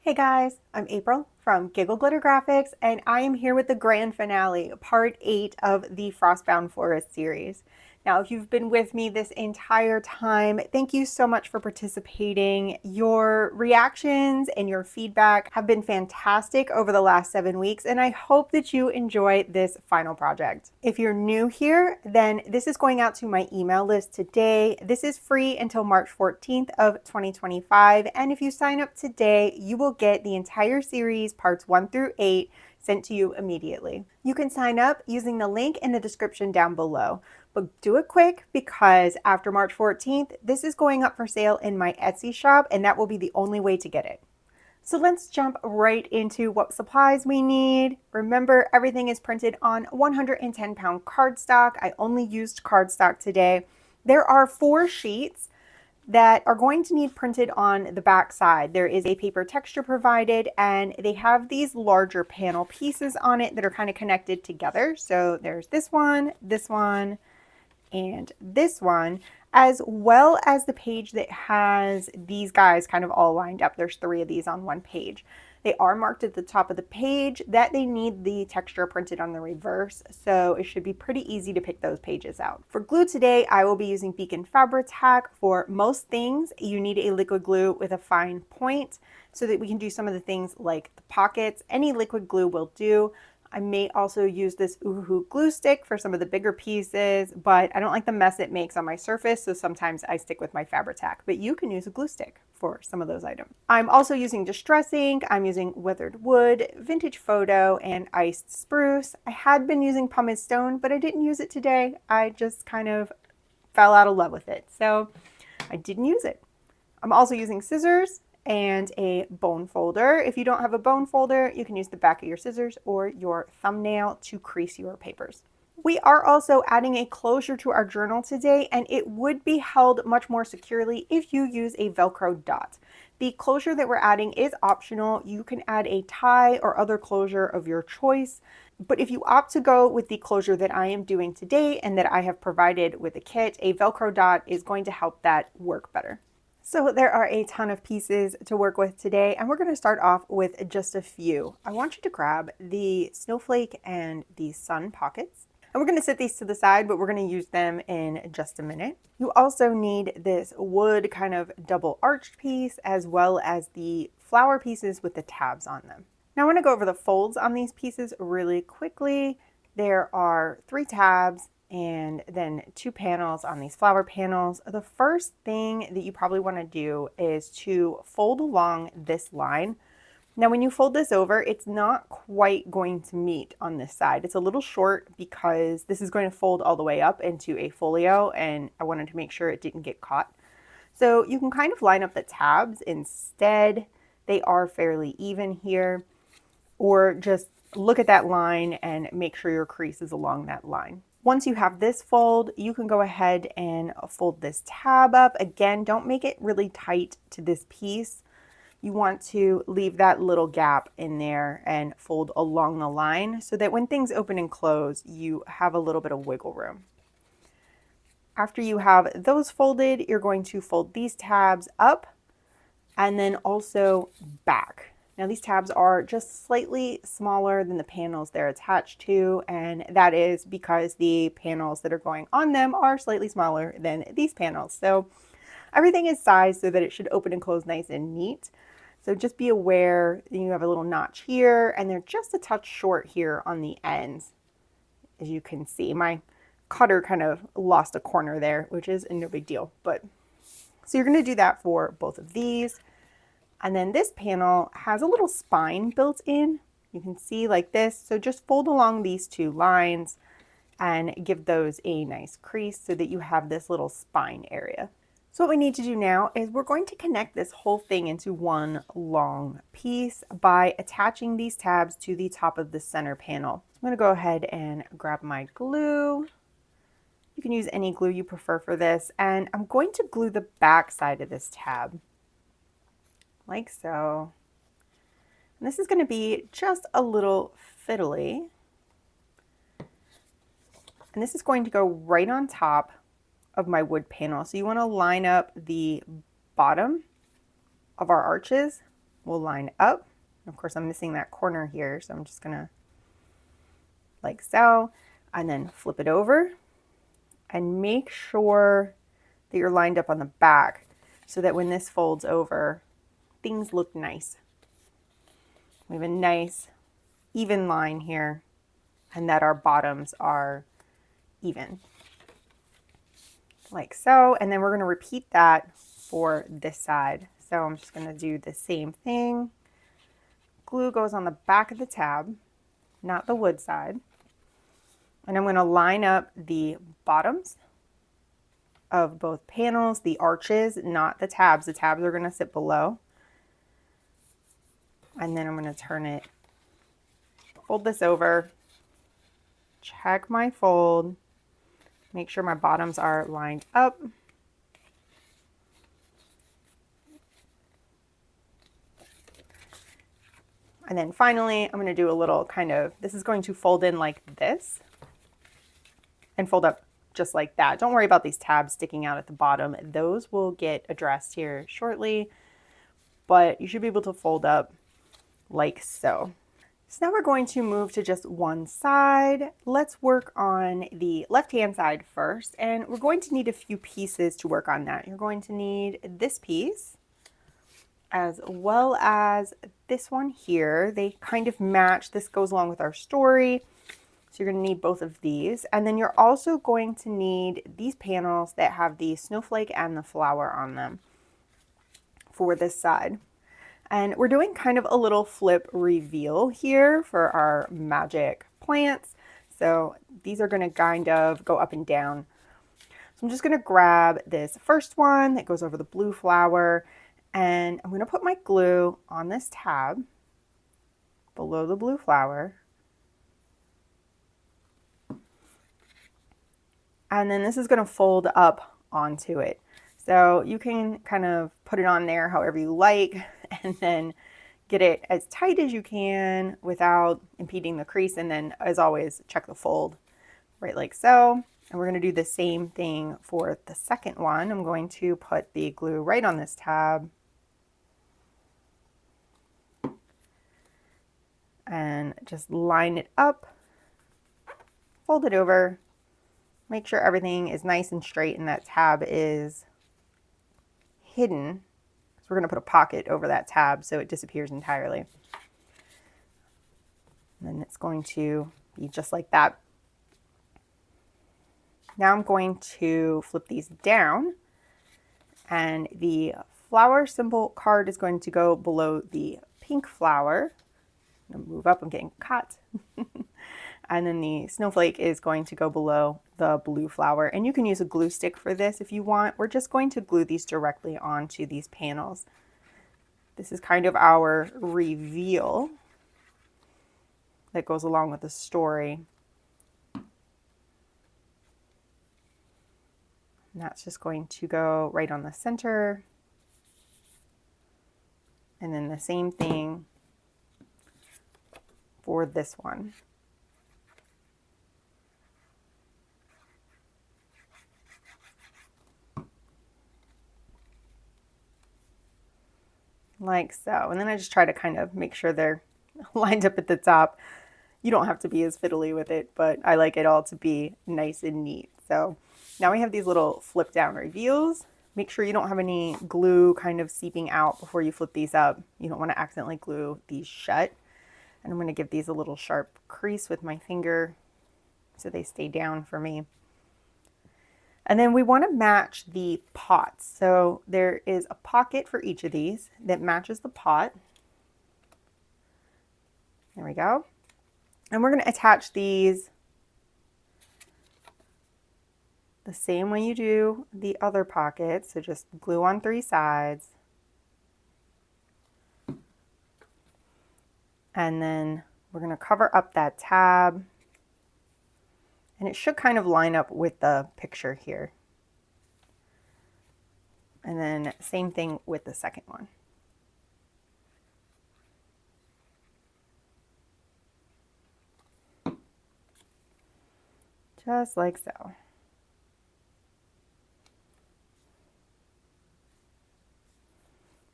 Hey guys, I'm April from Giggle Glitter Graphics, and I am here with the grand finale, part 8 of the Frostbound Forest series. Now, if you've been with me this entire time, thank you so much for participating. Your reactions and your feedback have been fantastic over the last 7 weeks, and I hope that you enjoy this final project. If you're new here, then this is going out to my email list today. This is free until March 14th of 2025, and if you sign up today, you will get the entire series, parts 1 through 8, sent to you immediately. You can sign up using the link in the description down below. But do it quick because after March 14th, this is going up for sale in my Etsy shop, and that will be the only way to get it. So let's jump right into what supplies we need. Remember, everything is printed on 110-pound cardstock. I only used cardstock today. There are 4 sheets that are going to need printed on the back side. There is a paper texture provided, and they have these larger panel pieces on it that are kind of connected together. So there's this one, and this one, as well as the page that has these guys kind of all lined up. There's 3 of these on one page. They are marked at the top of the page that they need the texture printed on the reverse, so it should be pretty easy to pick those pages out. For glue today, I will be using Beacon Fabri-Tac. For most things, you need a liquid glue with a fine point so that we can do some of the things like the pockets. Any liquid glue will do. I may also use this Oohoo glue stick for some of the bigger pieces, but I don't like the mess it makes on my surface, so sometimes I stick with my Fabri-Tac, but you can use a glue stick for some of those items. I'm also using Distress ink, I'm using weathered wood, vintage photo, and iced spruce. I had been using pumice stone, but I didn't use it today. I just kind of fell out of love with it, so I didn't use it. I'm also using scissors and a bone folder. If you don't have a bone folder, you can use the back of your scissors or your thumbnail to crease your papers. We are also adding a closure to our journal today, and it would be held much more securely if you use a Velcro dot. The closure that we're adding is optional. You can add a tie or other closure of your choice, but if you opt to go with the closure that I am doing today and that I have provided with the kit, a Velcro dot is going to help that work better. So there are a ton of pieces to work with today, and we're going to start off with just a few. I want you to grab the snowflake and the sun pockets, and we're going to set these to the side, but we're going to use them in just a minute. You also need this wood kind of double arched piece, as well as the flower pieces with the tabs on them. Now I want to go over the folds on these pieces really quickly. There are 3 tabs and then 2 panels on these flower panels. The first thing that you probably want to do is to fold along this line. Now when you fold this over, it's not quite going to meet on this side. It's a little short because this is going to fold all the way up into a folio, and I wanted to make sure it didn't get caught. So you can kind of line up the tabs instead. They are fairly even here, or just look at that line and make sure your crease is along that line. Once you have this fold, you can go ahead and fold this tab up. Again, don't make it really tight to this piece. You want to leave that little gap in there and fold along the line so that when things open and close, you have a little bit of wiggle room. After you have those folded, you're going to fold these tabs up and then also back. Now these tabs are just slightly smaller than the panels they're attached to, and that is because the panels that are going on them are slightly smaller than these panels. So everything is sized so that it should open and close nice and neat. So just be aware that you have a little notch here, and they're just a touch short here on the ends. As you can see, my cutter kind of lost a corner there, which is no big deal. But so you're going to do that for both of these. And then this panel has a little spine built in. You can see like this. So just fold along these 2 lines and give those a nice crease so that you have this little spine area. So what we need to do now is we're going to connect this whole thing into one long piece by attaching these tabs to the top of the center panel. So I'm going to go ahead and grab my glue. You can use any glue you prefer for this, and I'm going to glue the back side of this tab like so. And this is going to be just a little fiddly. And this is going to go right on top of my wood panel. So you want to line up the bottom of our arches will line up. Of course, I'm missing that corner here, so I'm just gonna like so, and then flip it over and make sure that you're lined up on the back so that when this folds over, things look nice. We have a nice even line here and that our bottoms are even. Like so, and then we're going to repeat that for this side. So I'm just going to do the same thing. Glue goes on the back of the tab, not the wood side. And I'm going to line up the bottoms of both panels, the arches, not the tabs. The tabs are going to sit below. And then I'm going to turn it, fold this over, check my fold, make sure my bottoms are lined up. And then finally, I'm going to do a little kind of, this is going to fold in like this and fold up just like that. Don't worry about these tabs sticking out at the bottom. Those will get addressed here shortly, but you should be able to fold up like so. So now we're going to move to just one side. Let's work on the left-hand side first, and we're going to need a few pieces to work on that. You're going to need this piece as well as this one here. They kind of match. This goes along with our story. So you're going to need both of these. And then you're also going to need these panels that have the snowflake and the flower on them for this side. And we're doing kind of a little flip reveal here for our magic plants. So these are going to kind of go up and down. So I'm just going to grab this first one that goes over the blue flower, and I'm going to put my glue on this tab below the blue flower. And then this is going to fold up onto it. So you can kind of put it on there however you like, and then get it as tight as you can without impeding the crease. And then, as always, check the fold, right like so. And we're going to do the same thing for the second one. I'm going to put the glue right on this tab. And just line it up, fold it over, make sure everything is nice and straight and that tab is hidden. So we're going to put a pocket over that tab so it disappears entirely. And then it's going to be just like that. Now I'm going to flip these down, and the flower symbol card is going to go below the pink flower. I'm going to move up, I'm getting caught. And then the snowflake is going to go below the blue flower. And you can use a glue stick for this if you want. We're just going to glue these directly onto these panels. This is kind of our reveal that goes along with the story. And that's just going to go right on the center. And then the same thing for this one. Like so. And then I just try to kind of make sure they're lined up at the top. You don't have to be as fiddly with it, but I like it all to be nice and neat. So now we have these little flip down reveals. Make sure you don't have any glue kind of seeping out before you flip these up. You don't want to accidentally glue these shut. And I'm going to give these a little sharp crease with my finger so they stay down for me. And then we want to match the pots. So there is a pocket for each of these that matches the pot. There we go. And we're going to attach these the same way you do the other pockets. So just glue on 3 sides. And then we're going to cover up that tab. And it should kind of line up with the picture here. And then same thing with the second one. Just like so.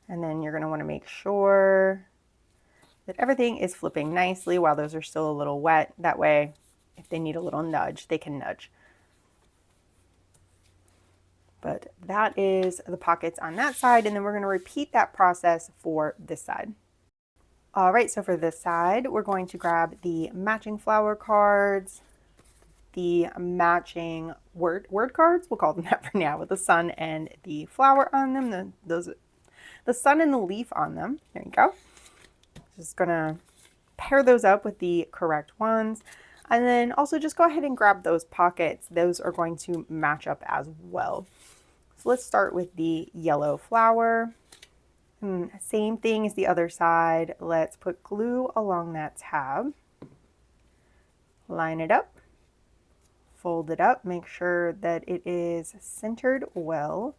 And then you're going to want to make sure that everything is flipping nicely while those are still a little wet. That way, if they need a little nudge, they can nudge. But that is the pockets on that side, and then we're going to repeat that process for this side. All right, so for this side, we're going to grab the matching flower cards, the matching word cards, we'll call them that for now, with the sun and the flower on them, the sun and the leaf on them. There you go. Just gonna pair those up with the correct ones. And then also just go ahead and grab those pockets. Those are going to match up as well. So let's start with the yellow flower. And same thing as the other side. Let's put glue along that tab. Line it up. Fold it up. Make sure that it is centered well.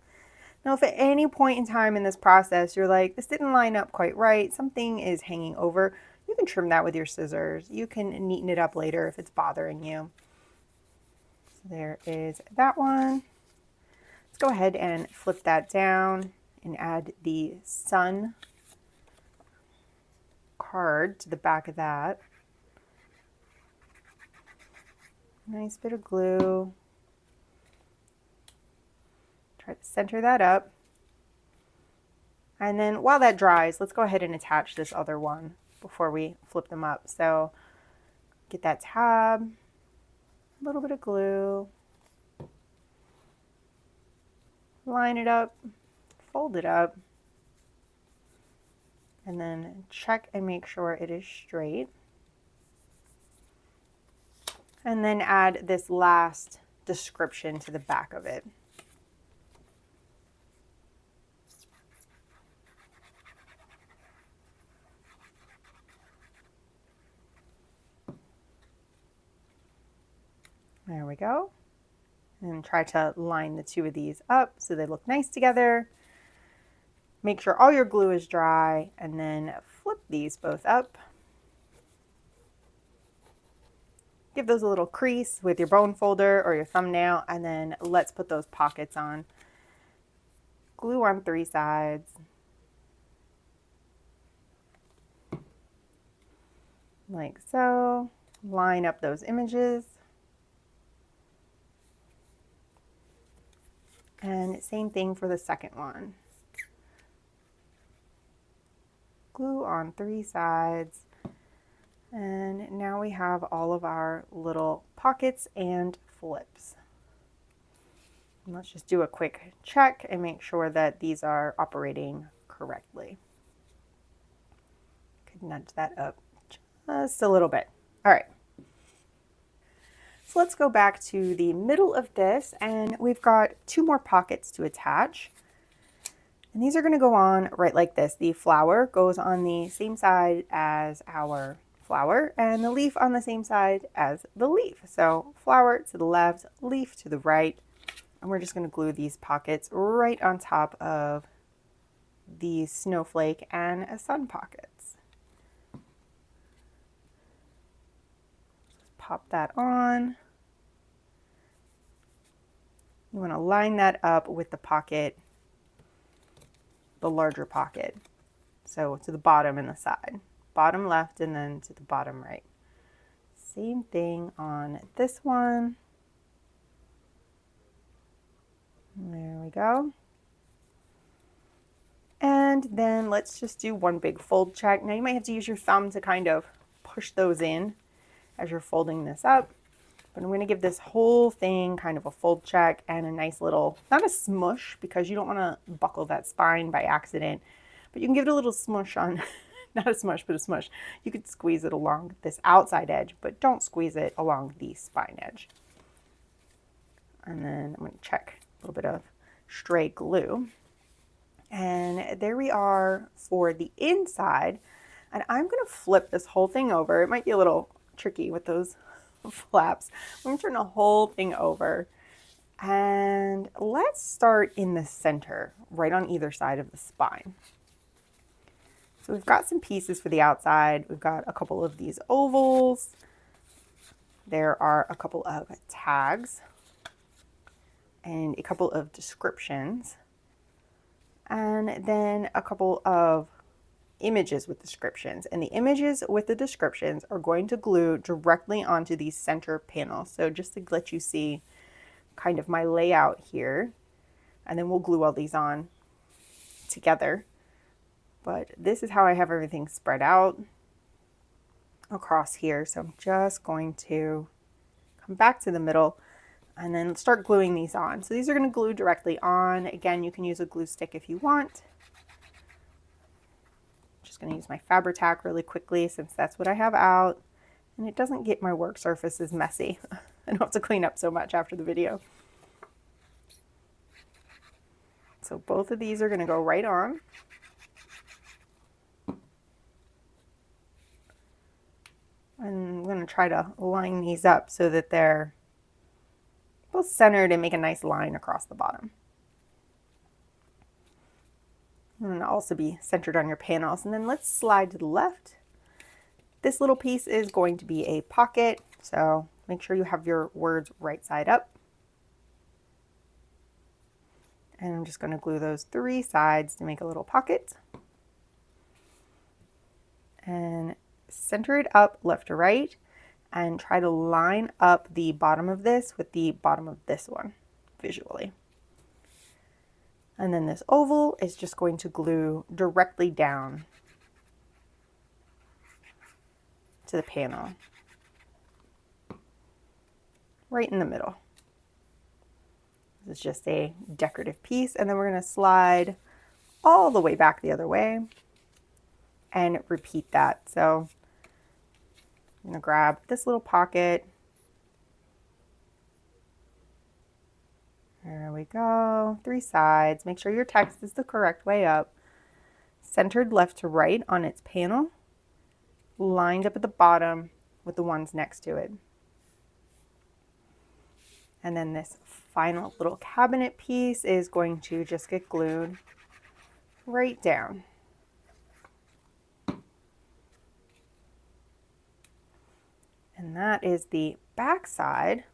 Now, if at any point in time in this process you're like, this didn't line up quite right, something is hanging over, you can trim that with your scissors. You can neaten it up later if it's bothering you. So there is that one. Let's go ahead and flip that down and add the sun card to the back of that. Nice bit of glue. Try to center that up. And then while that dries, let's go ahead and attach this other one before we flip them up. So get that tab, a little bit of glue, line it up, fold it up, and then check and make sure it is straight. And then add this last description to the back of it. There we go. And try to line the two of these up so they look nice together. Make sure all your glue is dry, and then flip these both up. Give those a little crease with your bone folder or your thumbnail, and then let's put those pockets on. Glue on 3 sides. Like so. Line up those images. And same thing for the second one. Glue on 3 sides. And now we have all of our little pockets and flips. And let's just do a quick check and make sure that these are operating correctly. Could nudge that up just a little bit. All right. So let's go back to the middle of this, and we've got 2 more pockets to attach. And these are going to go on right like this. The flower goes on the same side as our flower, and the leaf on the same side as the leaf. So flower to the left, leaf to the right, and we're just going to glue these pockets right on top of the snowflake and sun pockets. Pop that on. You want to line that up with the pocket, the larger pocket. So to the bottom and the side. Bottom left and then to the bottom right. Same thing on this one. There we go. And then let's just do one big fold check. Now you might have to use your thumb to kind of push those in as you're folding this up. But I'm going to give this whole thing kind of a fold check and a nice little, not a smush because you don't want to buckle that spine by accident, but you can give it a little smush on, not a smush, but a smush. You could squeeze it along this outside edge, but don't squeeze it along the spine edge. And then I'm going to check a little bit of stray glue. And there we are for the inside. And I'm going to flip this whole thing over. It might be a little tricky with those flaps. I'm going to turn the whole thing over. And let's start in the center, right on either side of the spine. So we've got some pieces for the outside. We've got a couple of these ovals. There are a couple of tags and a couple of descriptions. and then a couple of images with descriptions. And the images with the descriptions are going to glue directly onto these center panels. So just to let you see kind of my layout here, and then we'll glue all these on together. But this is how I have everything spread out across here. So I'm just going to come back to the middle and then start gluing these on. So these are going to glue directly on. Again, you can use a glue stick if you want. Just going to use my Fabri-Tac really quickly since that's what I have out, and it doesn't get my work surfaces messy. I don't have to clean up so much after the video. So both of these are going to go right on. And I'm going to try to line these up so that they're both centered and make a nice line across the bottom. And also be centered on your panels. And then let's slide to the left. This little piece is going to be a pocket, so make sure you have your words right side up. And I'm just going to glue those 3 sides to make a little pocket. And center it up left to right and try to line up the bottom of this with the bottom of this one visually. And then this oval is just going to glue directly down to the panel, right in the middle. This is just a decorative piece, and then we're going to slide all the way back the other way and repeat that. So I'm going to grab this little pocket. There we go. 3 sides. Make sure your text is the correct way up. Centered left to right on its panel. Lined up at the bottom with the ones next to it. And then this final little cabinet piece is going to just get glued right down. And that is the back side.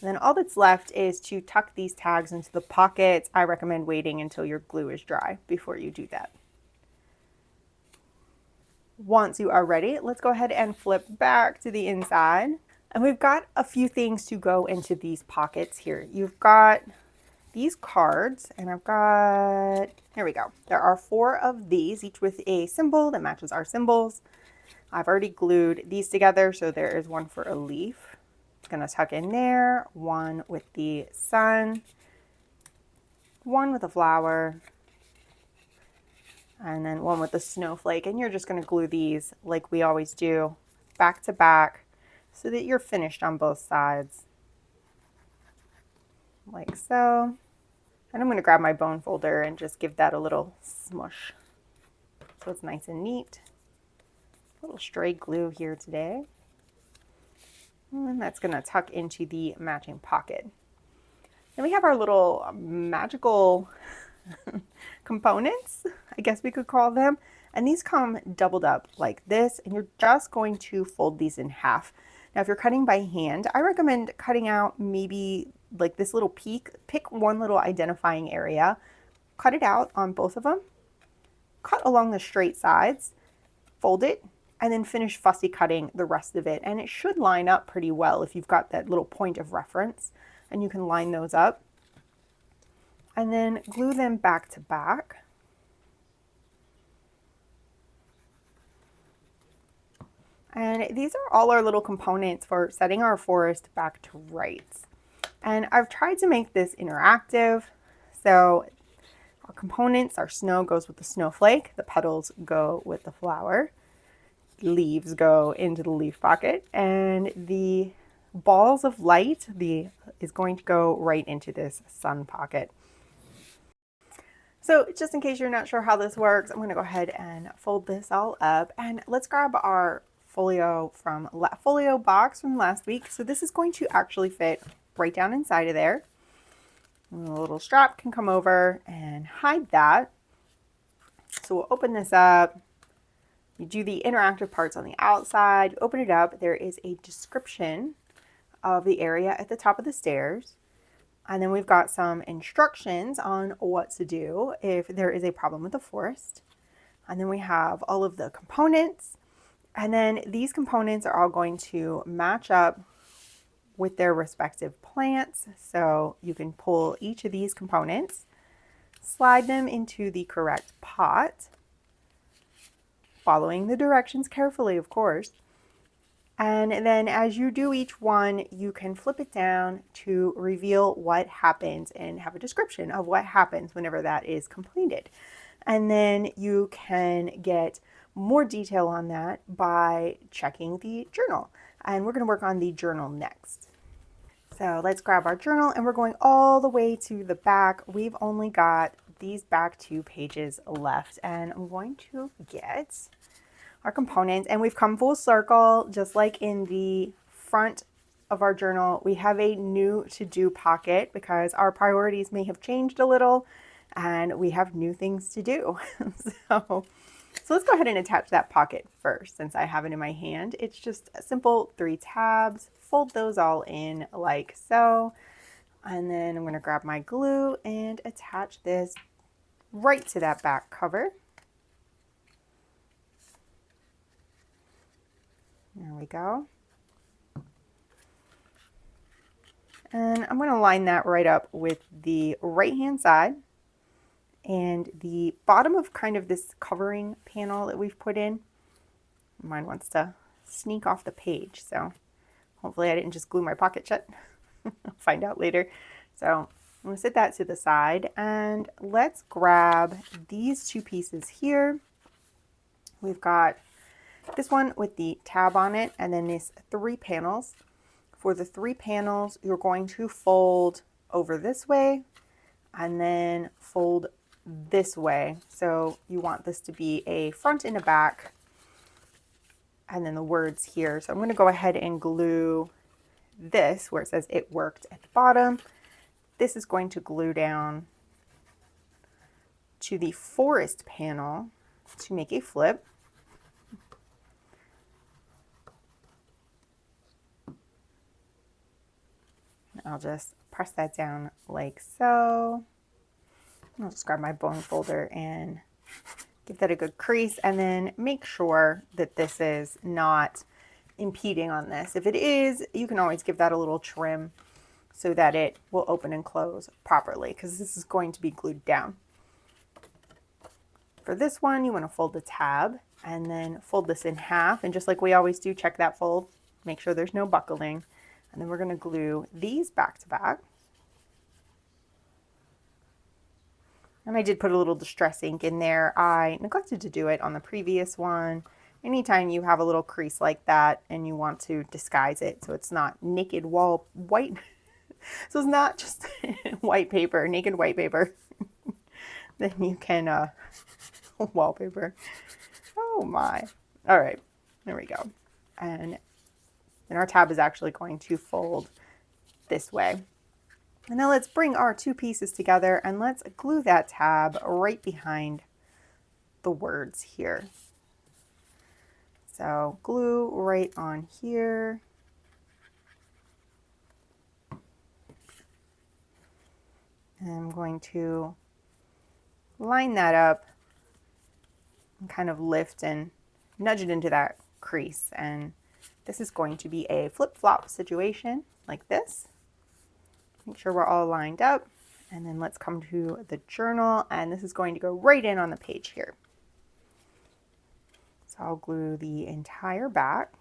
And then all that's left is to tuck these tags into the pockets. I recommend waiting until your glue is dry before you do that. Once you are ready, let's go ahead and flip back to the inside. And we've got a few things to go into these pockets here. You've got these cards, and I've got, here we go. There are 4 of these, each with a symbol that matches our symbols. I've already glued these together, so there is one for a leaf. It's going to tuck in there, one with the sun, one with a flower, and then one with the snowflake. And you're just going to glue these like we always do, back to back, so that you're finished on both sides, like so. And I'm going to grab my bone folder and just give that a little smush so it's nice and neat. A little stray glue here today. And that's going to tuck into the matching pocket. Then we have our little magical components, I guess we could call them. And these come doubled up like this, and you're just going to fold these in half. Now, if you're cutting by hand, I recommend cutting out maybe like this little peak. Pick one little identifying area, cut it out on both of them, cut along the straight sides, fold it, and then finish fussy cutting the rest of it. And it should line up pretty well if you've got that little point of reference, and you can line those up. And then glue them back to back. And these are all our little components for setting our forest back to rights. And I've tried to make this interactive. So our components, our snow goes with the snowflake, the petals go with the flower, leaves go into the leaf pocket, and the balls of light is going to go right into this sun pocket. So just in case you're not sure how this works, I'm going to go ahead and fold this all up, and let's grab our folio box from last week. So this is going to actually fit right down inside of there. And the little strap can come over and hide that. So we'll open this up. You do the interactive parts on the outside, you open it up, there is a description of the area at the top of the stairs. And then we've got some instructions on what to do if there is a problem with the forest. And then we have all of the components. And then these components are all going to match up with their respective plants. So you can pull each of these components, slide them into the correct pot, following the directions carefully, of course. And then as you do each one, you can flip it down to reveal what happens and have a description of what happens whenever that is completed. And then you can get more detail on that by checking the journal. And we're going to work on the journal next. So let's grab our journal and we're going all the way to the back. We've only got these back 2 pages left, and I'm going to get our components, and we've come full circle. Just like in the front of our journal, we have a new to-do pocket because our priorities may have changed a little and we have new things to do. So let's go ahead and attach that pocket first since I have it in my hand. It's just a simple 3 tabs. Fold those all in like so. And then I'm going to grab my glue and attach this right to that back cover. There we go. And I'm going to line that right up with the right hand side and the bottom of kind of this covering panel that we've put in. Mine wants to sneak off the page, so hopefully I didn't just glue my pocket shut. I'll find out later. So I'm going to set that to the side, and let's grab these 2 pieces here. We've got this one with the tab on it, and then these 3 panels. For the 3 panels, you're going to fold over this way and then fold this way. So you want this to be a front and a back, and then the words here. So I'm going to go ahead and glue this where it says "it worked" at the bottom. This is going to glue down to the forest panel to make a flip. I'll just press that down like so. I'll just grab my bone folder and give that a good crease, and then make sure that this is not impeding on this. If it is, you can always give that a little trim so that it will open and close properly, because this is going to be glued down. For this one, you want to fold the tab and then fold this in half, and just like we always do, check that fold, make sure there's no buckling. And then we're going to glue these back to back. And I did put a little distress ink in there. I neglected to do it on the previous one. Anytime you have a little crease like that and you want to disguise it so it's not naked wall white, so it's not just white paper, naked white paper, then you can wallpaper. Oh my. All right, there we go. And then our tab is actually going to fold this way. And now let's bring our 2 pieces together and let's glue that tab right behind the words here. So glue right on here. And I'm going to line that up and kind of lift and nudge it into that crease. And this is going to be a flip-flop situation like this. Make sure we're all lined up, and then let's come to the journal, and this is going to go right in on the page here. So I'll glue the entire back.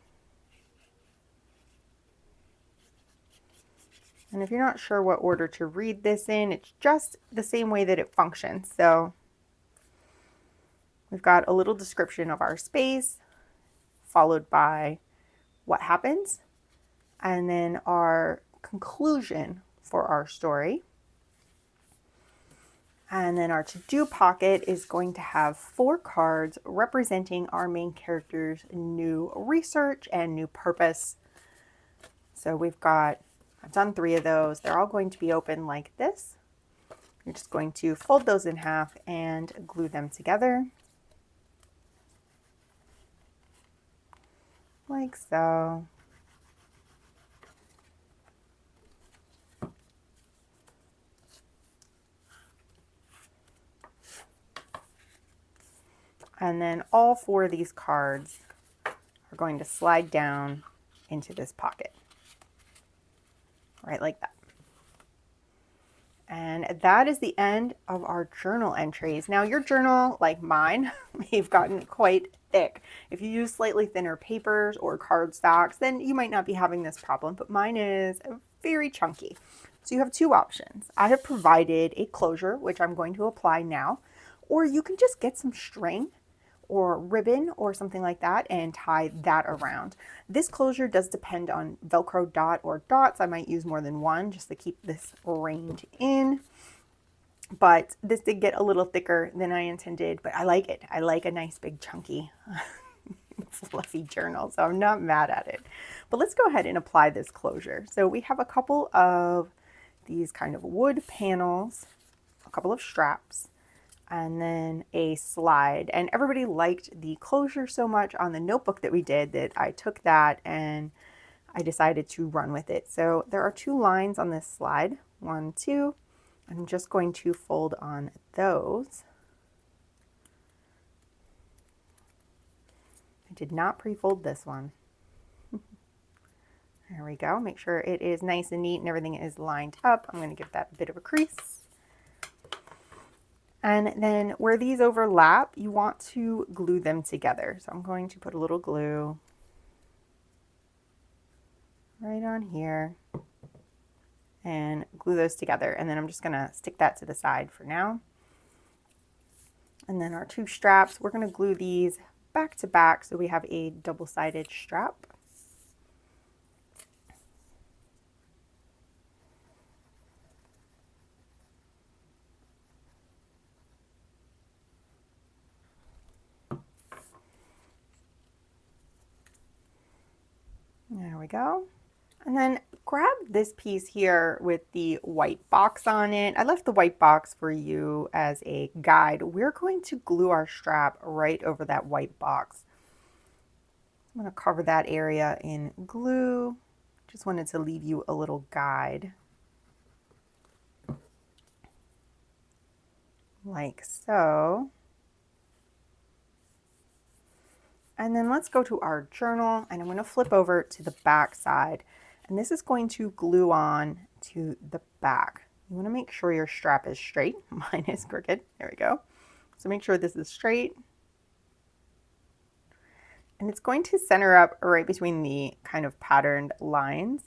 And if you're not sure what order to read this in, it's just the same way that it functions. So we've got a little description of our space, followed by what happens, and then our conclusion for our story. And then our to-do pocket is going to have 4 cards representing our main character's new research and new purpose. So I've done 3 of those. They're all going to be open like this. You're just going to fold those in half and glue them together. Like so. And then all 4 of these cards are going to slide down into this pocket, right like that. And that is the end of our journal entries. Now your journal, like mine, may have gotten quite thick. If you use slightly thinner papers or cardstocks, then you might not be having this problem, but mine is very chunky. So you have 2 options. I have provided a closure, which I'm going to apply now, or you can just get some string or ribbon or something like that and tie that around. This closure does depend on Velcro dot or dots. I might use more than one just to keep this reined in. But this did get a little thicker than I intended, but I like it. I like a nice big chunky fluffy journal, so I'm not mad at it. But let's go ahead and apply this closure. So we have a couple of these kind of wood panels, a couple of straps, and then a slide. And everybody liked the closure so much on the notebook that we did that I took that and I decided to run with it. So there are 2 lines on this slide, 1, 2. I'm just going to fold on those. I did not pre-fold this one. There we go. Make sure it is nice and neat and everything is lined up. I'm going to give that a bit of a crease. And then where these overlap, you want to glue them together. So I'm going to put a little glue right on here and glue those together. And then I'm just going to stick that to the side for now. And then our 2 straps, we're going to glue these back to back so we have a double-sided strap. There we go. And then grab this piece here with the white box on it. I left the white box for you as a guide. We're going to glue our strap right over that white box. I'm going to cover that area in glue. Just wanted to leave you a little guide. Like so. And then let's go to our journal and I'm going to flip over to the back side. And this is going to glue on to the back. You want to make sure your strap is straight. Mine is crooked. There we go. So make sure this is straight. And it's going to center up right between the kind of patterned lines.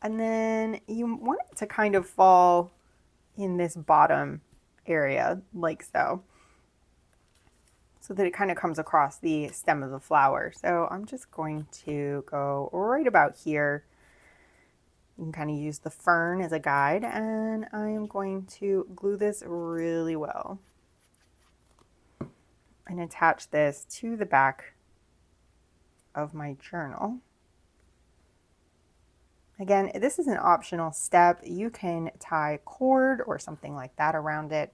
And then you want it to kind of fall in this bottom area like so. So that it kind of comes across the stem of the flower. So I'm just going to go right about here. You can kind of use the fern as a guide, and I am going to glue this really well and attach this to the back of my journal. Again, this is an optional step. You can tie cord or something like that around it.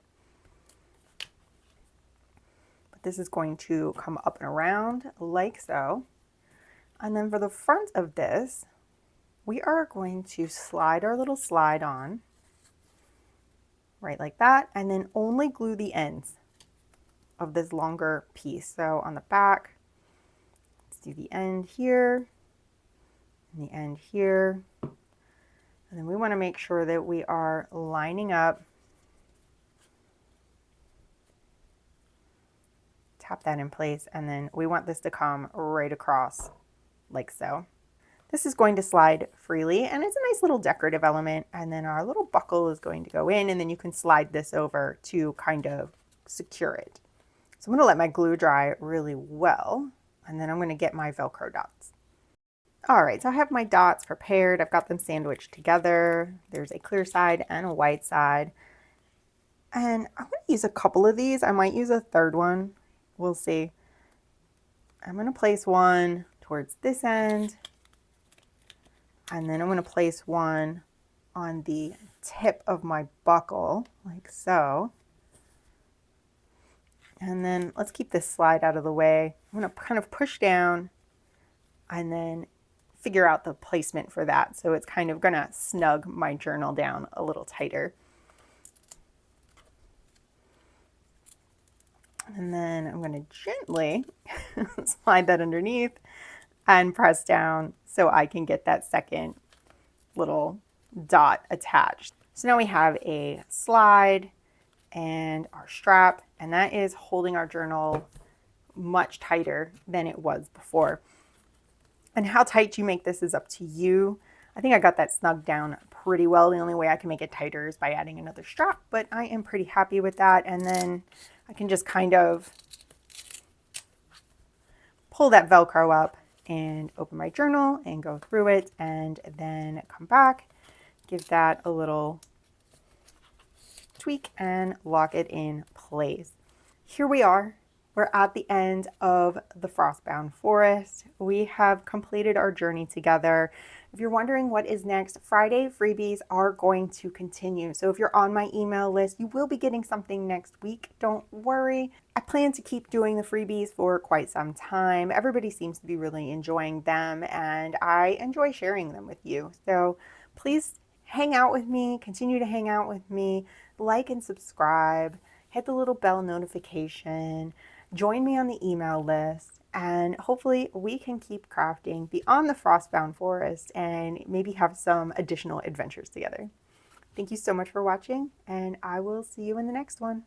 This is going to come up and around like so. And then for the front of this, we are going to slide our little slide on right like that, and then only glue the ends of this longer piece. So on the back, let's do the end here and the end here. And then we want to make sure that we are lining up. Tap that in place, and then we want this to come right across like so. This is going to slide freely, and it's a nice little decorative element, and then our little buckle is going to go in, and then you can slide this over to kind of secure it. So I'm going to let my glue dry really well, and then I'm going to get my Velcro dots. All right, so I have my dots prepared. I've got them sandwiched together. There's a clear side and a white side, and I'm going to use a couple of these. I might use a third one. We'll see. I'm going to place one towards this end, and then I'm going to place one on the tip of my buckle, like so. And then let's keep this slide out of the way. I'm going to kind of push down and then figure out the placement for that. So it's kind of going to snug my journal down a little tighter. And then I'm going to gently slide that underneath and press down so I can get that second little dot attached. So now we have a slide and our strap, and that is holding our journal much tighter than it was before. And how tight you make this is up to you. I think I got that snug down pretty well. The only way I can make it tighter is by adding another strap, but I am pretty happy with that. And then I can just kind of pull that Velcro up and open my journal and go through it, and then come back, give that a little tweak and lock it in place. Here we are. We're at the end of the Frostbound forest. We have completed our journey together. If you're wondering what is next, Friday freebies are going to continue. So if you're on my email list, you will be getting something next week. Don't worry. I plan to keep doing the freebies for quite some time. Everybody seems to be really enjoying them, and I enjoy sharing them with you. So please hang out with me, continue to hang out with me, like and subscribe, hit the little bell notification, join me on the email list, and hopefully we can keep crafting beyond the Frostbound forest and maybe have some additional adventures together. Thank you so much for watching, and I will see you in the next one.